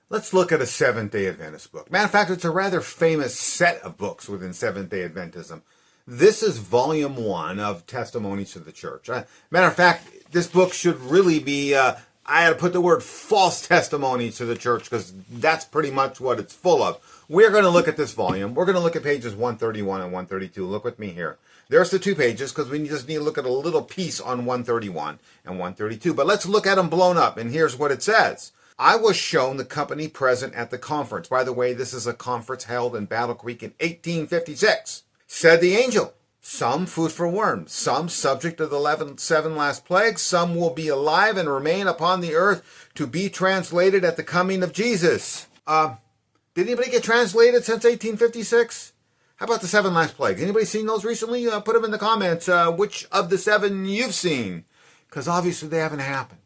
Let's look at a Seventh-day Adventist book. Matter of fact, it's a rather famous set of books within Seventh-day Adventism. This is volume 1 of Testimonies to the Church. Matter of fact, this book should really be, I had to put the word false testimonies to the church because that's pretty much what it's full of. We're going to look at this volume. We're going to look at pages 131 and 132. Look with me here. There's the 2 pages because we just need to look at a little piece on 131 and 132. But let's look at them blown up. And here's what it says. I was shown the company present at the conference. By the way, this is a conference held in Battle Creek in 1856. Said the angel, some food for worms, some subject of the 7 last plagues, some will be alive and remain upon the earth to be translated at the coming of Jesus. Did anybody get translated since 1856? How about the 7 last plagues? Anybody seen those recently? Put them in the comments. Which of the 7 you've seen? Because obviously they haven't happened.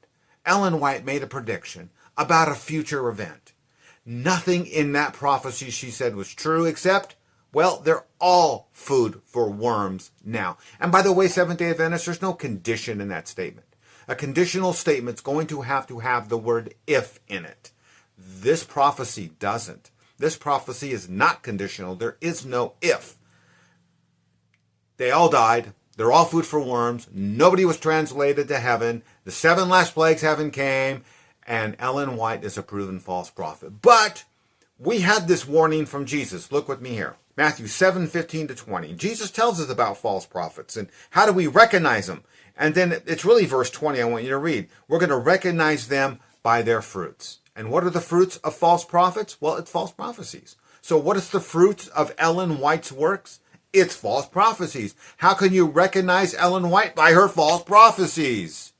Ellen White made a prediction about a future event. Nothing in that prophecy she said was true except, well, they're all food for worms now. And by the way, Seventh-day Adventists, there's no condition in that statement. A conditional statement's going to have the word if in it. This prophecy doesn't. This prophecy is not conditional. There is no if. They all died. They're all food for worms. Nobody was translated to heaven. The 7 last plagues haven't came. And Ellen White is a proven false prophet. But we had this warning from Jesus. Look with me here. Matthew 7:15-20. Jesus tells us about false prophets and how do we recognize them. And then it's really verse 20 I want you to read. We're going to recognize them by their fruits. And what are the fruits of false prophets? Well, it's false prophecies. So what is the fruits of Ellen White's works? It's false prophecies. How can you recognize Ellen White? By her false prophecies.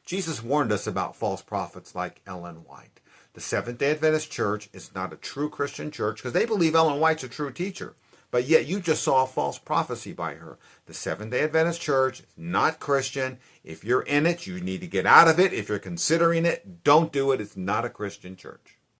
Jesus warned us about false prophets like Ellen White. The Seventh-day Adventist Church is not a true Christian church because they believe Ellen White's a true teacher. But yet you just saw a false prophecy by her. The Seventh-day Adventist Church is not Christian. If you're in it, you need to get out of it. If you're considering it, don't do it. It's not a Christian church.